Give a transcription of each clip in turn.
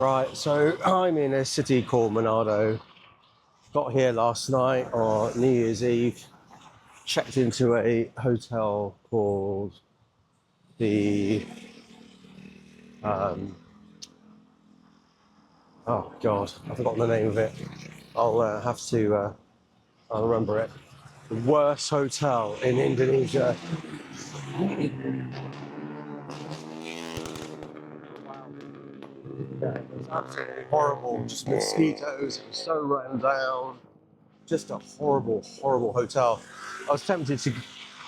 Right, so I'm in a city called Manado. Got here last night on New Year's Eve. Checked into a hotel called the um, oh god, I've forgotten the name of it. I'll remember it. The worst hotel in Indonesia. Yeah, it was absolutely horrible. Just mosquitoes. It was so run down. Just a horrible, horrible hotel. I was tempted to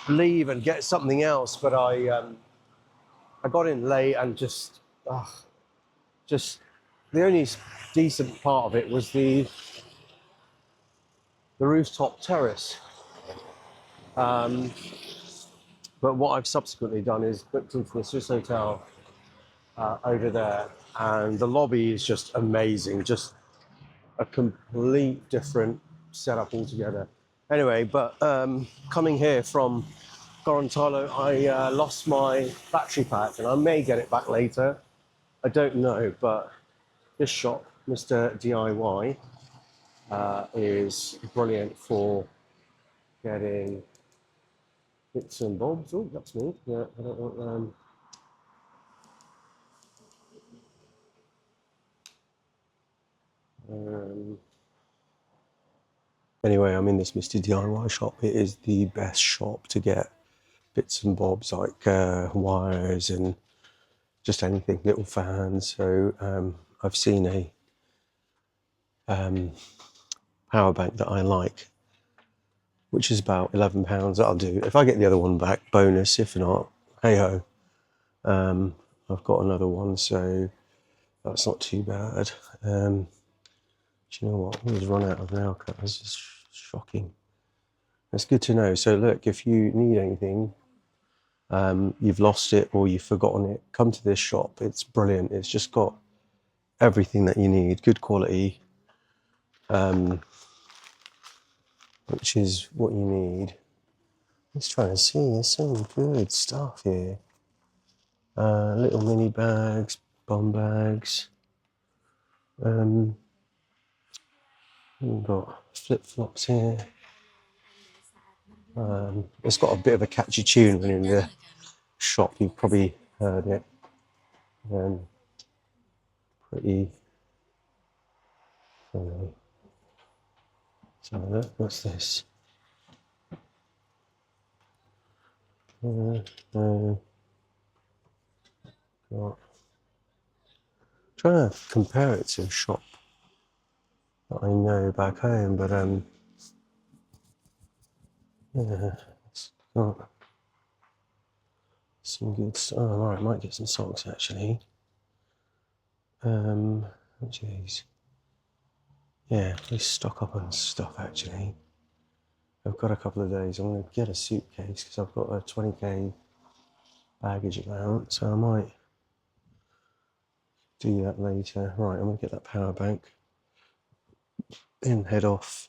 leave and get something else, but I got in late and just the only decent part of it was the rooftop terrace. Um, but what I've subsequently done is booked into the Swiss hotel over there, and the lobby is just amazing. Just a complete different setup altogether. Anyway, but coming here from Gorontalo, I lost my battery pack, and I may get it back later. I don't know, but this shop, Mr. DIY, is brilliant for getting bits and bobs. Oh, that's me. Yeah, I don't want. Anyway, I'm in this Mr. DIY shop. It is the best shop to get bits and bobs like wires and just anything, little fans. So I've seen a power bank that I like, which is about £11. That'll do. If I get the other one back, bonus. If not, hey ho. I've got another one, so that's not too bad. Do you know what? We've run out of nail cutters. It's shocking. It's good to know. So look, if you need anything, you've lost it or you've forgotten it, come to this shop. It's brilliant. It's just got everything that you need, good quality, which is what you need. Let's try and see. There's some good stuff here. Little mini bags, bum bags. We've got flip-flops here. It's got a bit of a catchy tune when you're in the shop. You've probably heard it. Pretty funny. So look, what's this? Trying to compare it to a shop that I know back home, but yeah, it's got some good stuff. Oh, right, might get some socks actually. Jeez. Yeah, please stock up on stuff actually. I've got a couple of days. I'm going to get a suitcase because I've got a 20k baggage allowance, so I might do that later. Right, I'm going to get that power bank, then head off.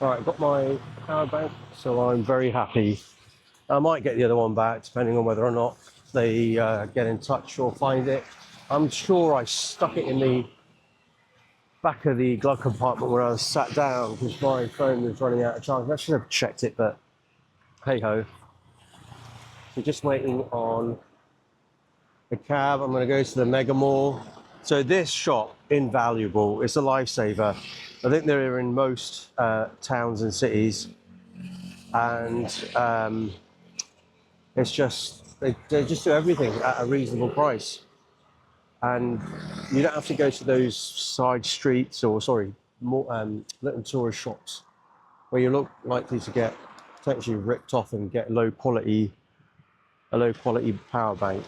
Alright, got my power bank, so I'm very happy. I might get the other one back, depending on whether or not they get in touch or find it. I'm sure I stuck it in the back of the glove compartment when I was sat down because my phone was running out of charge. I should have checked it, but hey ho. So just waiting on a cab. I'm going to go to the Mega Mall. So this shop, invaluable. It's a lifesaver. I think they're in most towns and cities, and it's just they just do everything at a reasonable price, and you don't have to go to those side streets or more little tourist shops where you look likely to get potentially ripped off and get a low quality power bank.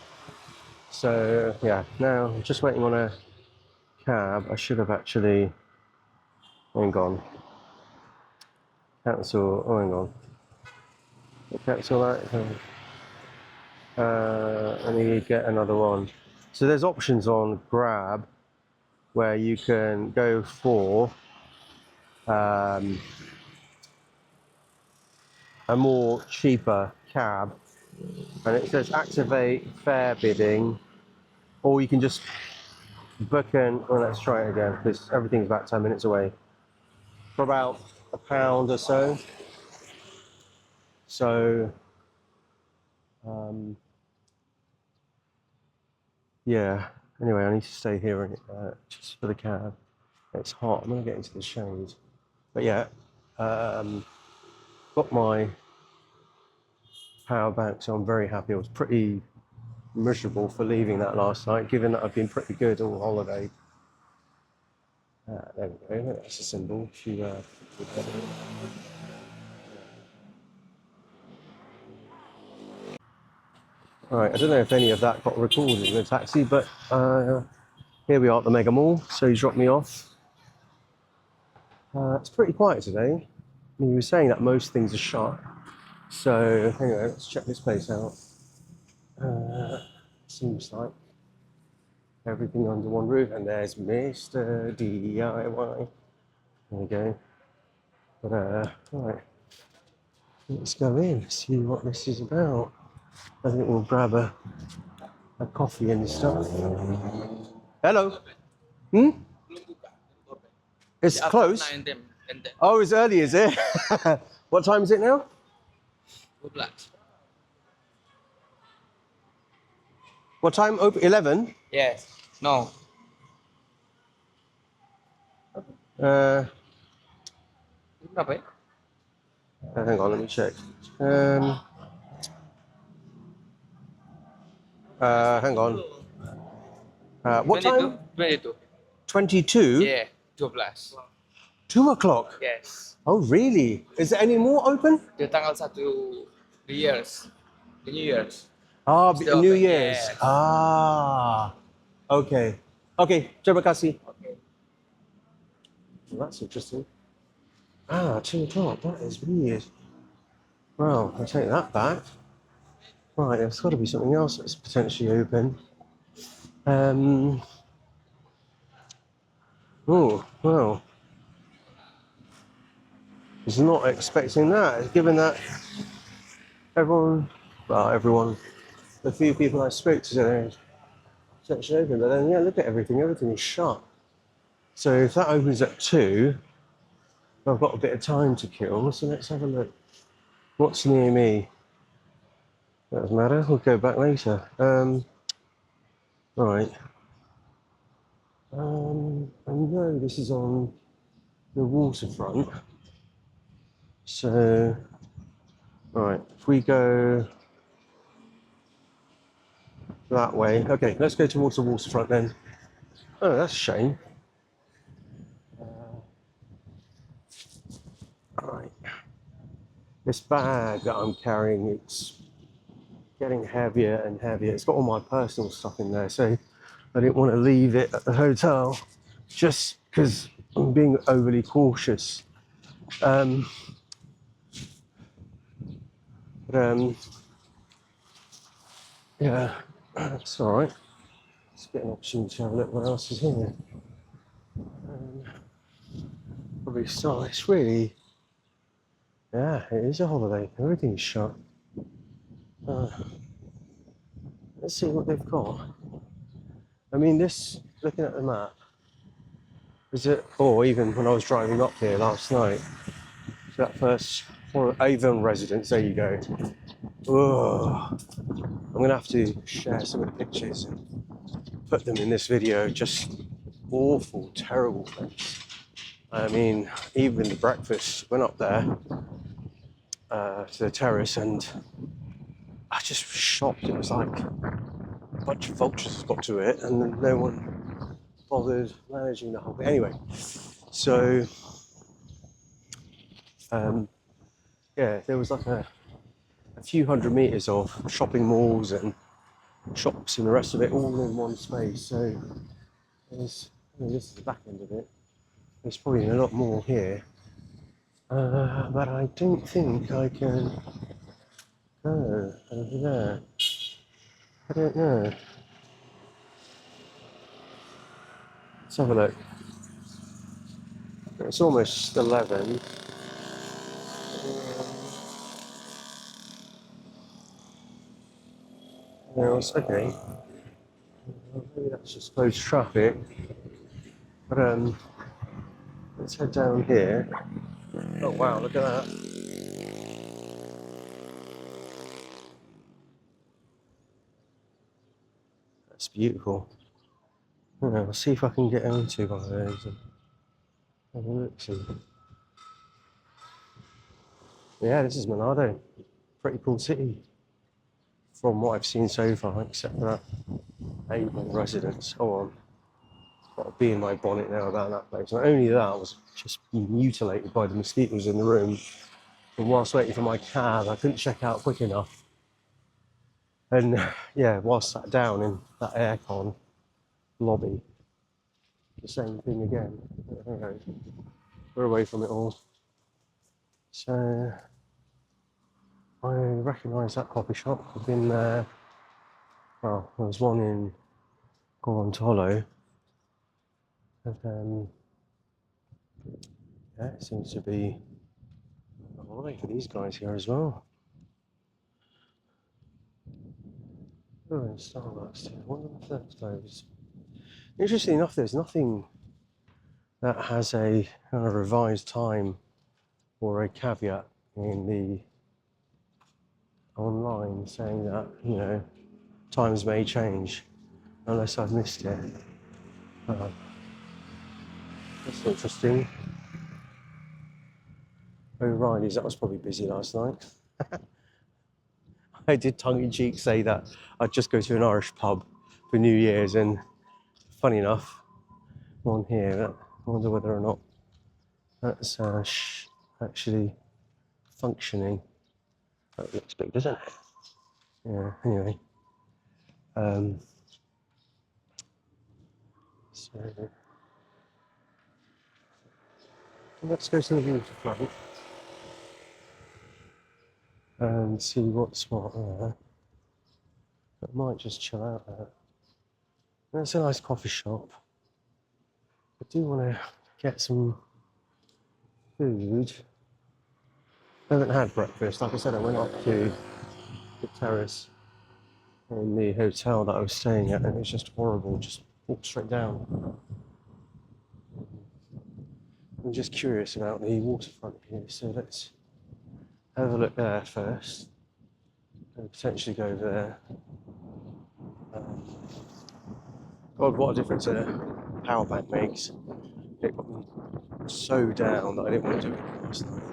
So yeah, now I'm just waiting on a cab. I should have actually hang on. Cancel. Oh, hang on. Cancel that. Let me get another one. So there's options on Grab where you can go for a more cheaper cab And it says activate fare bidding, or you can just book in. Well, let's try it again because everything's about 10 minutes away. For about £1 or so. So, yeah. Anyway, I need to stay here and just for the cab. It's hot. I'm gonna get into the shade. But yeah, got my power bank, so I'm very happy. I was pretty miserable for leaving that last night, given that I've been pretty good all holiday. There we go. That's a symbol. All right. I don't know if any of that got recorded in the taxi, but here we are at the Mega Mall. So he's dropped me off. It's pretty quiet today. I mean, he was saying that most things are shut. So anyway, let's check this place out. Seems like everything under one roof, and there's Mr. DIY. There we go. But right, let's go in, see what this is about. I think we'll grab a coffee and stuff. Hello. Hmm? It's closed. Oh, it's early, is it? What time is it now? 12. What time? Open 11. Yes. No. Berapa ya? Hang on, let me check. Hang on. What 22, time? 22. 22? Yeah. 12. 2 o'clock? Yes. Oh, really? Is there any more open? Di tanggal 1 New Year's. The New Year's. Ah, Still New open, Year's. yes. Ah, okay. Okay, terima kasih. Okay. Well, that's interesting. 2 o'clock. That is weird. Well, I'll take that back. Right, there's got to be something else that's potentially open. Oh, well. Was not expecting that, given that everyone, the few people I spoke to today, potentially open. But then, yeah, look at everything. Everything is shut. So if that opens at 2, I've got a bit of time to kill. So let's have a look. What's near me? That doesn't matter. We'll go back later. Right. I know this is on the waterfront. So, right, if we go that way. Okay, let's go towards the waterfront then. Oh, that's a shame. Right. This bag that I'm carrying, it's getting heavier and heavier. It's got all my personal stuff in there, so I didn't want to leave it at the hotel just because I'm being overly cautious. Yeah, it's all right. Let's get an opportunity to have a look what else is here. Probably start. It's really, yeah, it is a holiday. Everything's shut. Let's see what they've got. I mean, this, looking at the map, is it, or even when I was driving up here last night, to that first Avon residence, there you go. Ugh. I'm gonna have to share some of the pictures and put them in this video. Just awful, terrible place. I mean, even the breakfast went up there to the terrace, and I just was shocked. It was like a bunch of vultures got to it, and then no one bothered managing the whole thing. Anyway, so yeah, there was like a few hundred meters of shopping malls and shops and the rest of it all in one space. So there's, I mean, this is the back end of it. There's probably a lot more here, but I don't think I can go over there. I don't know. Let's have a look. It's almost 11. else. Okay. Well, maybe that's just closed traffic. But let's head down here. Oh wow, look at that. That's beautiful. Yeah, I'll see if I can get into one of those and have a look. See. Yeah, this is Manado. Pretty cool city from what I've seen so far, except for that Avon residence. Oh, I've got to be in my bonnet now about that place. Not only that, I was just mutilated by the mosquitoes in the room. And whilst waiting for my cab, I couldn't check out quick enough. And yeah, whilst sat down in that aircon lobby, the same thing again. Anyway, we're away from it all. So I recognise that coffee shop. I've been there. Well, there was one in Gorontalo. And yeah, it seems to be a holiday for these guys here as well. Oh, and Starbucks too. I wonder if that's closed. Interestingly enough, there's nothing that has a kind of revised time or a caveat in the online saying that, you know, times may change unless I've missed it. That's interesting. O'Reilly's, that was probably busy last night. I did tongue-in-cheek say that I'd just go to an Irish pub for New Year's, and funny enough, one here, I wonder whether or not that's actually functioning. That looks big, doesn't it? Yeah, anyway. So let's go to the waterfront and see what's what there. I might just chill out there. It's a nice coffee shop. I do want to get some food. I haven't had breakfast. Like I said, I went up to the terrace in the hotel that I was staying at, and it was just horrible. Just walk straight down. I'm just curious about the waterfront here, so let's have a look there first, and potentially go over there. God, what a difference a power bank makes. It got me so down that I didn't want to do it last night,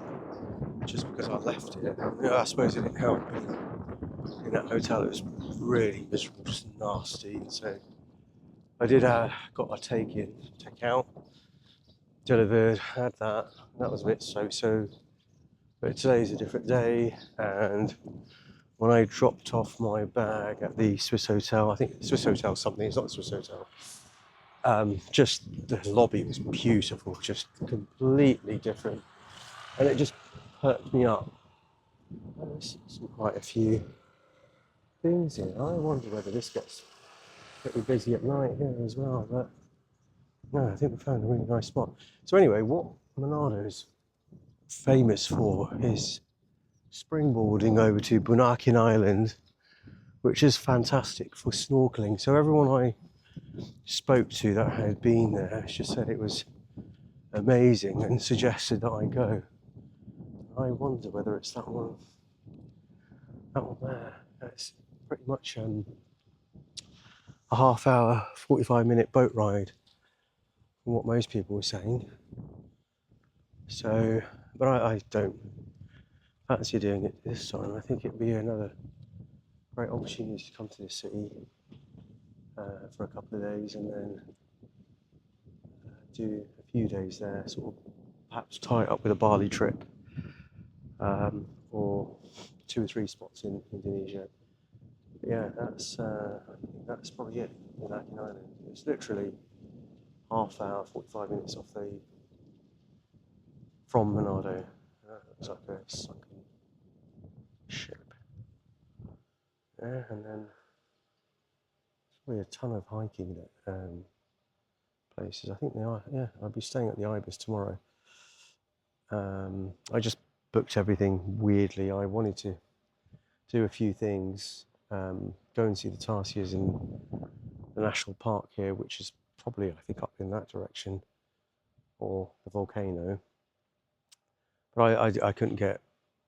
just because I left it. Yeah, I suppose it didn't help. In that hotel, it was really miserable, just nasty. So I did got a take out, delivered, had that. That was a bit so-so. But today's a different day, and when I dropped off my bag at the Swiss hotel, I think Swiss hotel something. It's not the Swiss hotel. Just the lobby was beautiful, just completely different, and it just perked me up. There's quite a few things here. I wonder whether this gets pretty busy at night here as well, but no, I think we found a really nice spot. So anyway, what Manado is famous for is springboarding over to Bunaken Island, which is fantastic for snorkeling. So everyone I spoke to that had been there just said it was amazing and suggested that I go. I wonder whether it's that one there. It's pretty much a half hour, 45-minute boat ride from what most people were saying. So, but I don't fancy doing it this time. I think it'd be another great opportunity to come to this city for a couple of days and then do a few days there, sort of perhaps tie it up with a Bali trip or 2 or 3 spots in Indonesia. But yeah, I think that's probably it in Akin Island. It's literally half hour, 45 minutes off from Manado. Looks like a sunken ship. Yeah, and then probably a ton of hiking places. I think they are. Yeah, I'll be staying at the Ibis tomorrow. I just booked everything weirdly. I wanted to do a few things go and see the tarsiers in the national park here, which is probably, I think, up in that direction, or the volcano. But I couldn't get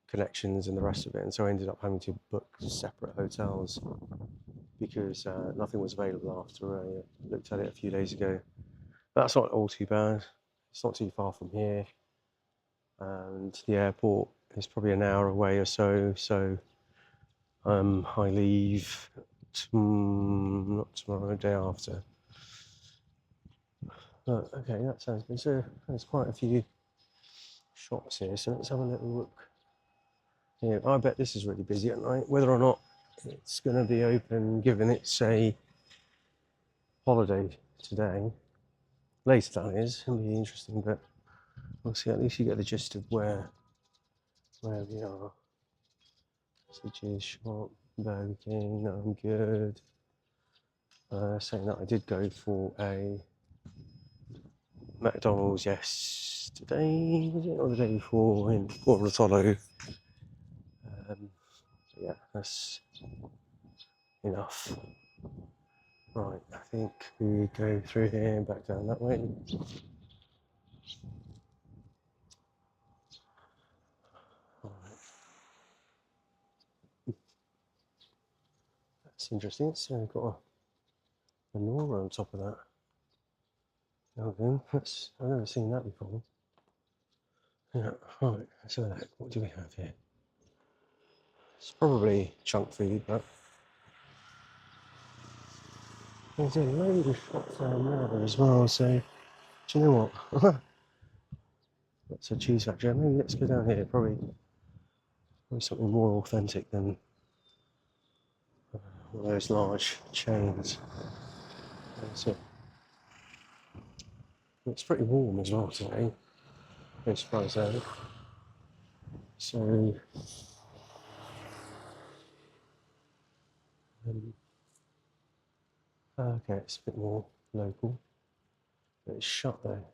connections and the rest of it, and so I ended up having to book separate hotels because nothing was available after I looked at it a few days ago. But that's not all too bad. It's not too far from here, and the airport is probably an hour away or so. So I leave not tomorrow, the day after. But okay, that sounds good. So there's quite a few shops here. So let's have a little look. Yeah, I bet this is really busy at night. Whether or not it's going to be open, given it's a holiday today, later that is, it'll be interesting. But we'll see. At least you get the gist of where we are. Sausages shop, Burger King. No, I'm good. Saying that, I did go for a McDonald's yesterday, was it, or the day before, in Port Rotolo. Yeah, that's enough. Right, I think we go through here and back down that way. Right. That's interesting. So we've got a menorah on top of that. Okay, I've never seen that before. Yeah, right, so what do we have here? It's probably junk food, but there's a load of shops down there as well, so do you know what? That's a cheese factory. Maybe let's go down here, probably something more authentic than one of those large chains. So it's pretty warm as well today. No surprise there. So okay, it's a bit more local, but it's shut though.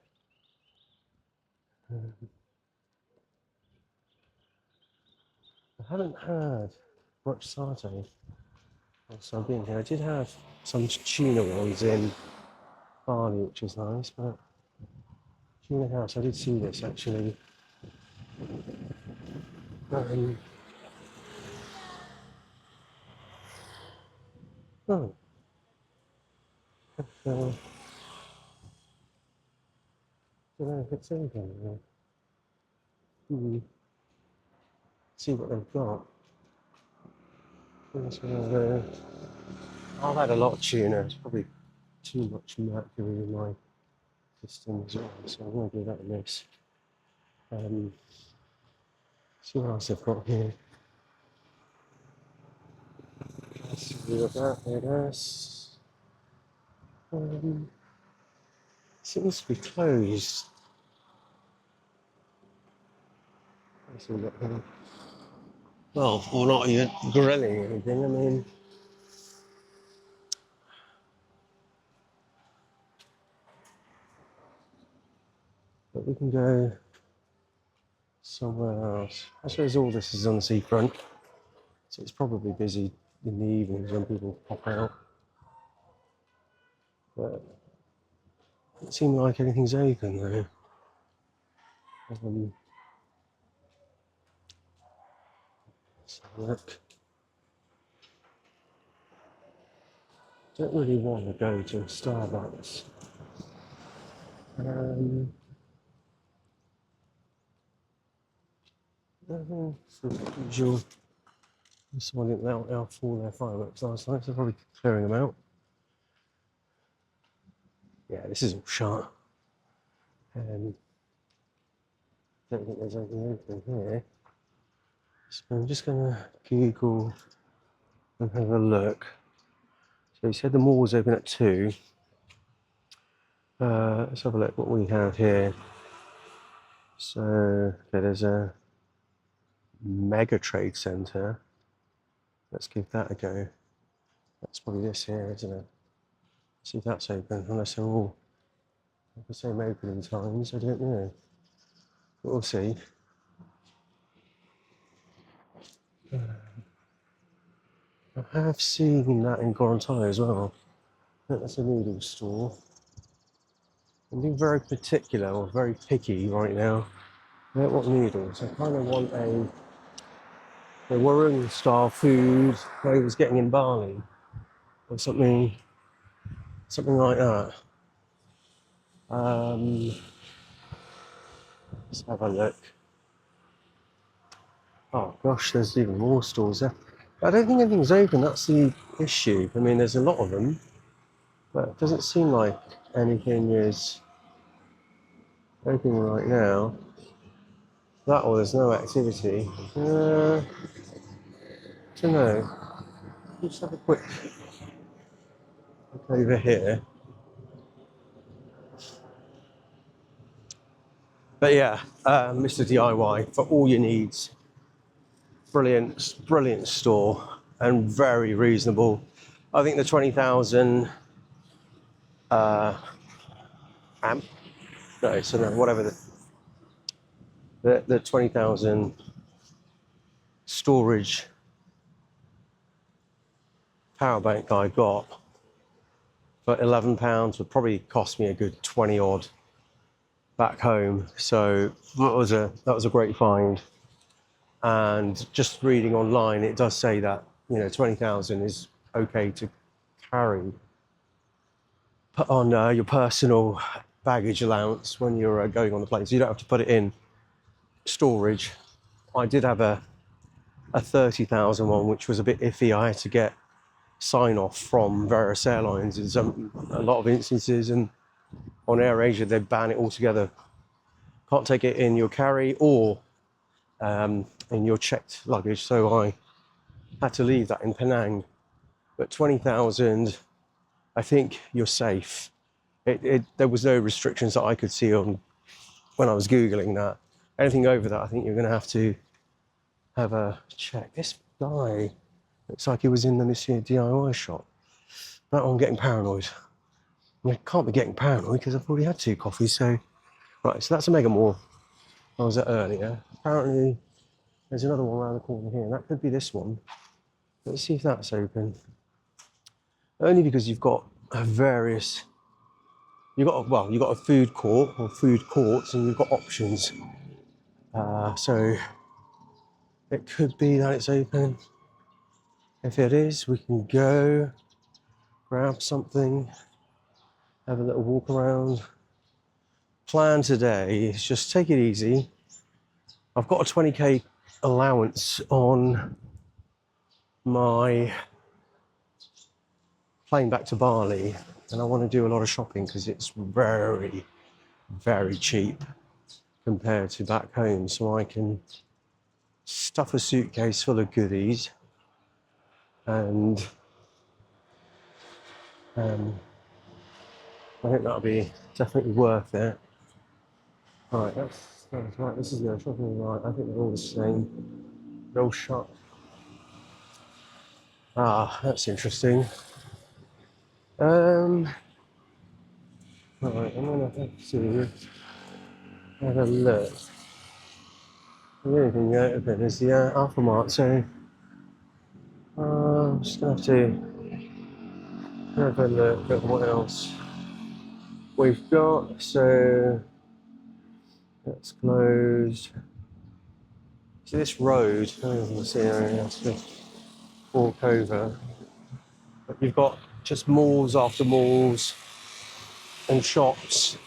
I haven't had much satay whilst I've been here. I did have some tuna ones in Bali, which is nice, but tuna house, I did see this actually. Oh, I don't know if it's open. See what they've got. I've had a lot of tuna. It's probably too much mercury in my system as well, so I'm going to give that a miss. See what else I've got here. Let's see what that is. Seems to be closed. Let's see what here. Well, or not even grilling anything. I mean, but we can go somewhere else. I suppose all this is on the seafront, so it's probably busy in the evenings when people pop out. But it doesn't seem like anything's open though. Let's have a look. Don't really want to go to Starbucks. Usual. Someone didn't let out all their fireworks last night, so they're probably clearing them out. Yeah, this is all shut. Don't think there's anything open here. So I'm just going to Google and have a look. So he said the mall was open at 2. Let's have a look what we have here. So, okay, there's a mega trade centre. Let's give that a go. That's probably this here, isn't it? See if that's open, unless they're all the same opening times, I don't know. But we'll see. I have seen that in Gorontai as well. I think that's a noodle store. I'm being very particular or very picky right now about what noodles. I kind of want a Warung style food I was getting in Bali or something like that. Let's have a look. Oh gosh, there's even more stores there. I don't think anything's open, that's the issue. I mean, there's a lot of them, but it doesn't seem like anything is open right now. That or there's no activity. Don't know. Let's have a quick look over here. But yeah, Mr. DIY for all your needs. Brilliant store and very reasonable. I think the 20,000 amp, no, so no, whatever the 20,000 storage power bank I got for £11 would probably cost me a good 20 odd back home. So that was a great find. And just reading online, it does say that 20,000 is okay to carry, put on your personal baggage allowance when you're going on the plane. So you don't have to put it in storage. I did have a 30,000 one, which was a bit iffy. I had to get sign off from various airlines in a lot of instances, and on AirAsia they ban it altogether. Can't take it in your carry or in your checked luggage. So I had to leave that in Penang. But 20,000, I think you're safe. There was no restrictions that I could see on when I was Googling that. Anything over that, I think you're going to have a check. This guy looks like he was in the Monsieur DIY shop. But I'm getting paranoid. I can't be getting paranoid because I've already had 2 coffees. So, right, so that's a Mega Mall. I was at earlier. Apparently, there's another one around the corner here. That could be this one. Let's see if that's open. Only because you've got various. You've got a food court or food courts, and you've got options. So it could be that it's open. If it is, we can go grab something, have a little walk around. Plan today is just take it easy. I've got a 20k allowance on my plane back to Bali, and I want to do a lot of shopping because it's very, very cheap compared to back home. So I can stuff a suitcase full of goodies and I think that'll be definitely worth it. Right, that's right. This is the shopping right. I think they're all the same. They're all shut. Ah, that's interesting. Right, I'm gonna have to have a look. The only thing open is the Alphamart, so I'm just gonna have to have a look at what else we've got. So that's closed. So this road, I don't know if you can see there, to walk over. But you've got just malls after malls and shops,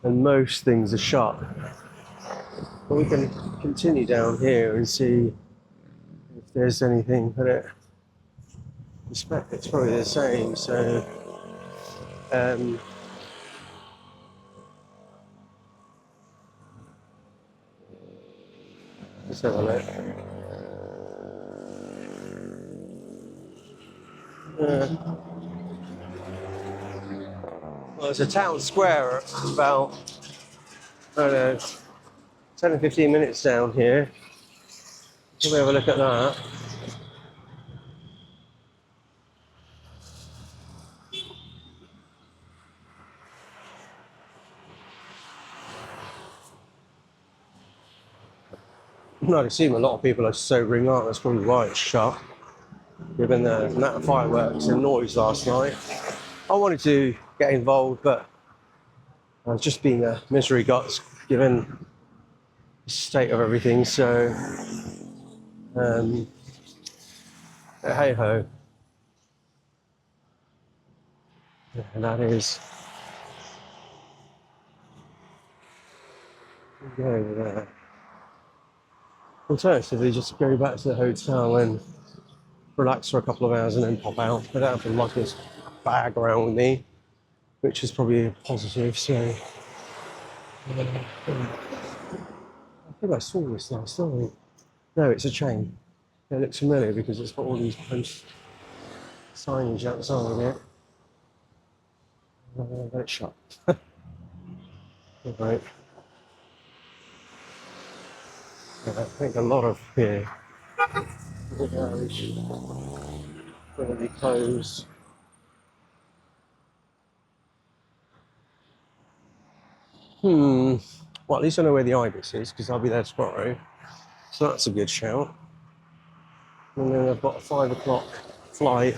and most things are shut. But we can continue down here and see if there's anything, but I suspect it's probably the same. So let's have a look. Well, there's a town square about, I don't know, 10 or 15 minutes down here. We'll have a look at that. I'd assume a lot of people are sobering up, that's probably why it's shut. given the amount of fireworks and noise last night. I wanted to get involved, but I was just being a misery guts given the state of everything. So, hey ho. And that is go there. Alternatively, just go back to the hotel and relax for a couple of hours and then pop out. I don't have to lug this bag around with me, which is probably a positive. So, I think I saw this last night. No, it's a chain. It looks familiar because it's got all these post signage outside it. Let it shut. Right. I think a lot of here the garage going to be closed. Well, at least I know where the Ibis is because I'll be there tomorrow. So that's a good shout. And then I've got a 5 o'clock flight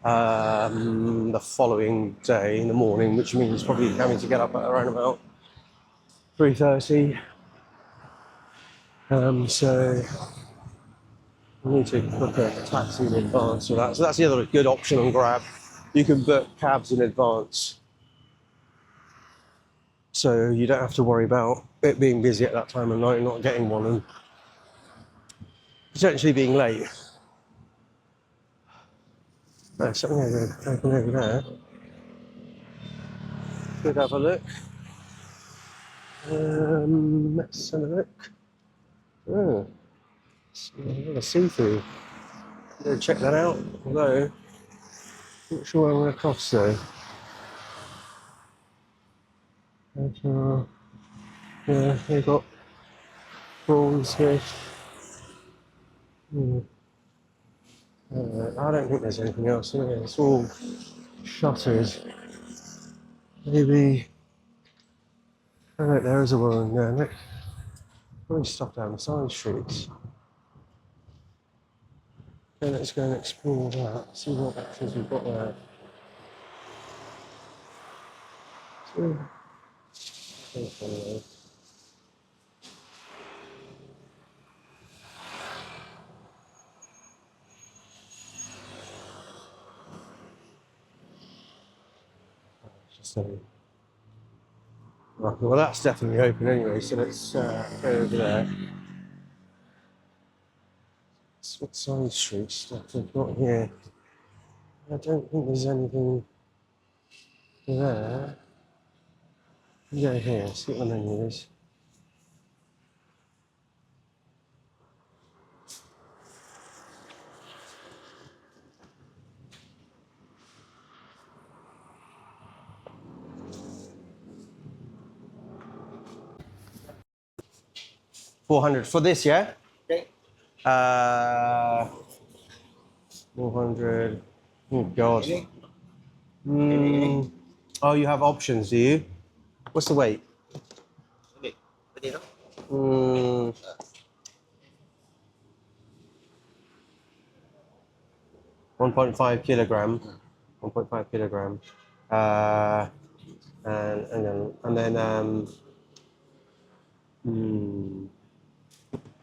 the following day in the morning, which means probably having to get up at around about 3:30. So I need to book a taxi in advance for that. So that's the other good option on Grab. You can book cabs in advance. So you don't have to worry about it being busy at that time of night and not getting one and potentially being late. There's something open over there. Could have a look. Let's have a look. Oh, it's a see-through. Go check that out. Although, not sure what I'm going to cost though. Yeah, they've got prawns here. I don't think there's anything else in here. It's all shutters. Maybe. Oh, look, there is a woman there. Look. Probably stuff down the side streets. Okay, let's go and explore that. See what options we've got there. Right, well, that's definitely open anyway, so let's go over there. It's what side street stuff we've got here. I don't think there's anything there. Go here, see what the menu is. $400 for this, yeah? Okay. 400. Oh God. Ini? Oh, you have options, do you? What's the weight? Ini. Ini no? 1.5 kilogram. 1.5 kilogram.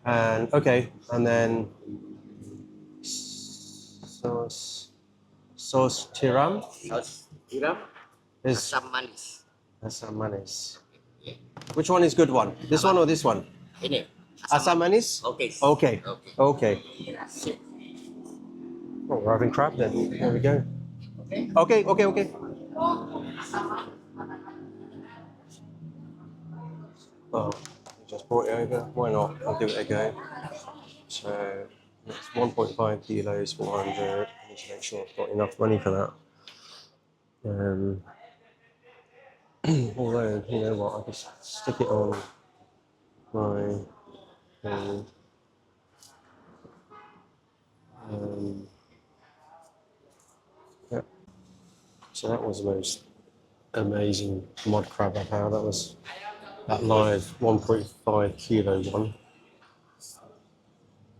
And okay, and then sauce tiram Saus tiram. is Asam manis. asam manis. Which one is good one? This one or this one? Ini. Asam manis? Okay. Okay. Okay. Okay. Sip. Oh, we're having crab then. There we go. Okay. Okay. Oh, you just brought it over. Why not? I'll give it a go. So it's 1.5 kilos, 400. I need to make sure I've got enough money for that. Although, you know what, I just stick it on my thing. Yeah. So that was the most amazing mud crab I've had. That was that live 1.5 kilo one.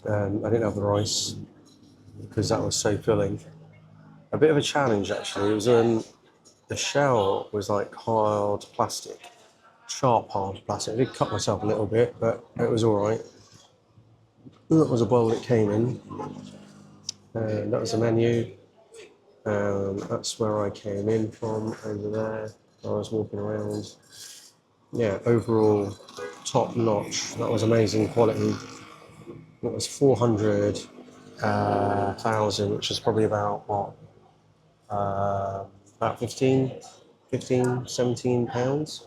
I didn't have the rice. because that was so filling. A bit of a challenge actually. It was the shell was like hard plastic, sharp hard plastic. I did cut myself a little bit, but it was all right. That was a bowl that came in, and that was the menu. That's where I came in from over there. I was walking around. Yeah, overall top notch. That was amazing quality. It was 400,000, which is probably about what, about 17 pounds.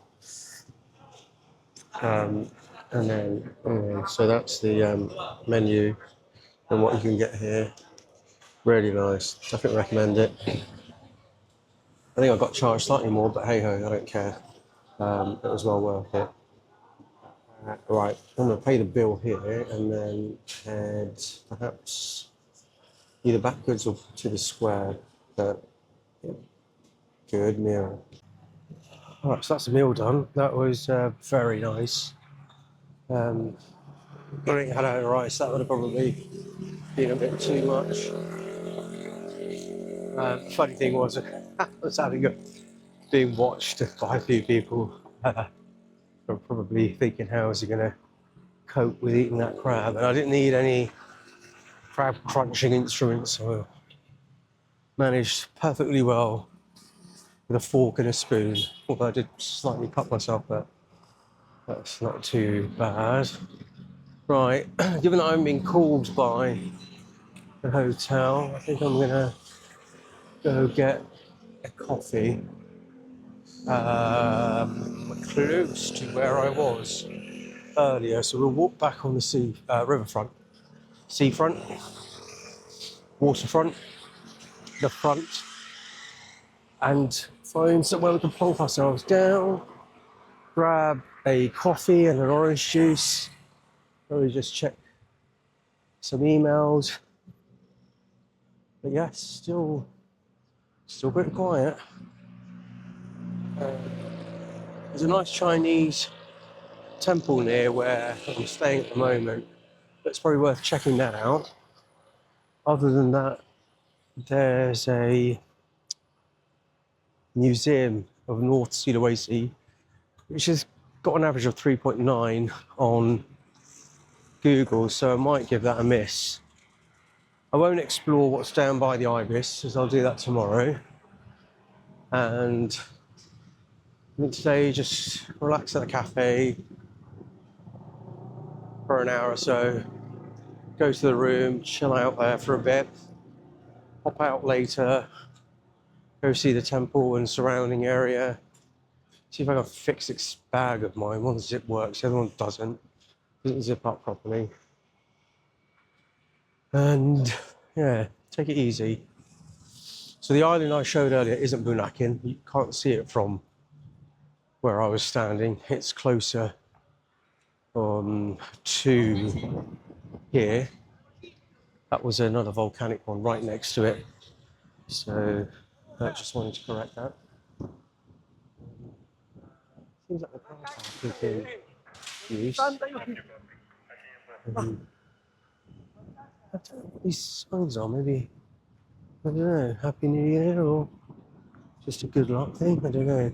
And then, so that's the menu and what you can get here. Really nice. Definitely recommend it. I think I got charged slightly more, but hey ho, I don't care. It was well worth it. Right, I'm going to pay the bill here and then head perhaps either backwards or to the square. But yeah, good meal. Alright, so that's the meal done. That was very nice. I think had a rice, that would have probably been a bit too much. Funny thing was, I was being watched by a few people. Were probably thinking, how is he going to cope with eating that crab? And I didn't need any crab crunching instruments, so I managed perfectly well with a fork and a spoon. Although I did slightly cut myself, but that's not too bad. Right, given that I'm being called by the hotel, I think I'm gonna go get a coffee close to where I was earlier. So we'll walk back on the riverfront, seafront, waterfront, the front, and find somewhere we can plonk ourselves down, grab a coffee and an orange juice. Probably just check some emails. But yes, still pretty quiet. There's a nice Chinese temple near where I'm staying at the moment. It's probably worth checking that out. Other than that, there's a museum of North Sulawesi, which has got an average of 3.9 on Google, so I might give that a miss. I won't explore what's down by the ibis, as I'll do that tomorrow. And I think today, just relax at a cafe for an hour or so, go to the room, chill out there for a bit, pop out later, go see the temple and surrounding area, see if I can fix this bag of mine. One zip works, the other one doesn't zip up properly. And yeah, take it easy. So the island I showed earlier isn't Bunaken. You can't see it from where I was standing. It's closer to here. That was another volcanic one right next to it. So I just wanted to correct that. Seems like the car park is in use. I don't know what these signs are. Maybe, I don't know, Happy New Year or just a good luck thing. I don't know.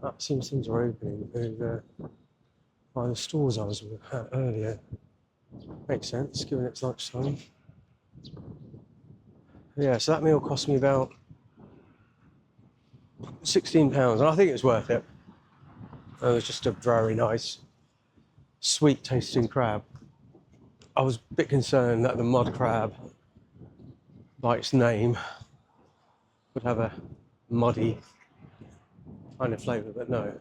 That seems things are opening over by the stores I was at earlier. Makes sense, given it's lunchtime. Yeah, so that meal cost me about £16, and I think it's worth it. It was just a very nice, sweet tasting crab. I was a bit concerned that the mud crab, by its name, would have a muddy kind of flavour, but no.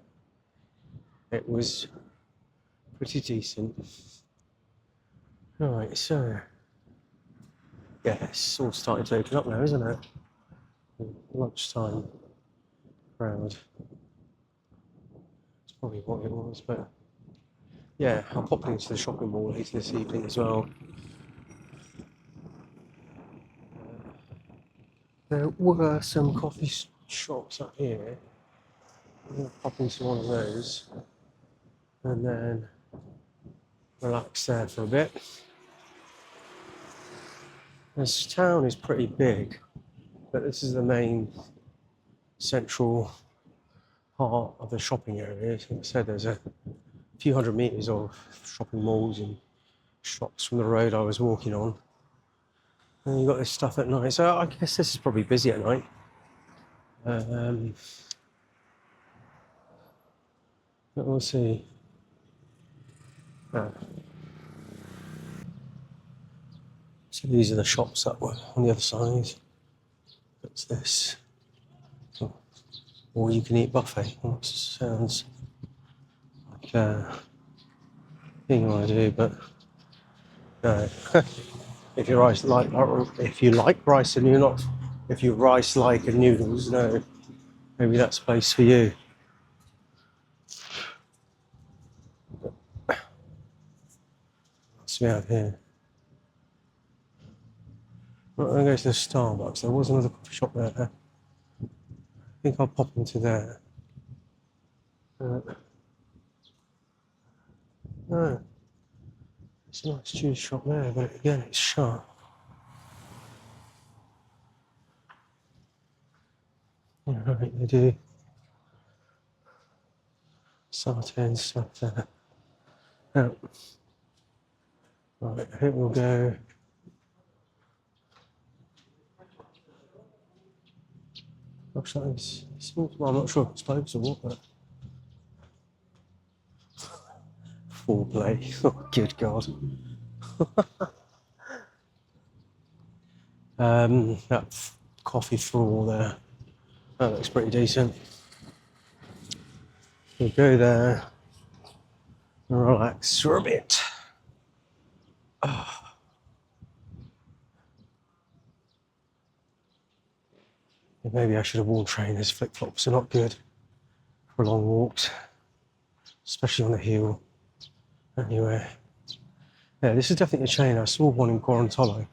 It was pretty decent. Right, so yeah, it's all starting to open up now, isn't it? Lunchtime crowd. It's probably what it was, but yeah, I'll pop into the shopping mall later this evening as well. There were some coffee shops up here. I'm going to pop into one of those and then relax there for a bit. This town is pretty big, but this is the main central part of the shopping area. As I said, there's a few hundred meters of shopping malls and shops from the road I was walking on. And you've got this stuff at night. So I guess this is probably busy at night. But we'll see. So these are the shops that were on the other side. What's this? Oh, all you can eat buffet. Well, that sounds like a thing you want to do, but no. If you like rice and you're not, if you rice like and noodles, no, maybe that's a place for you. What's we have here? Well, I'm going to go to the Starbucks. There was another coffee shop there. I think I'll pop into there. No, it's a nice juice shop there, but again, it's shut. Right, they do satay and stuff there. Right, I think we'll go. Looks like it's small. Well, I'm not sure if it's closed or what, but full play. Oh, good God. That coffee floor there. That looks pretty decent. We'll go there and relax for a bit. Maybe I should have worn trainers. Flip-flops are not good for long walks, especially on the heel. Anyway, yeah, this is definitely a chain. I saw one in Gorontalo.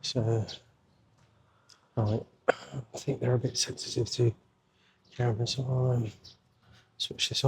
So, right, I think they're a bit sensitive to cameras, so I'll switch this on.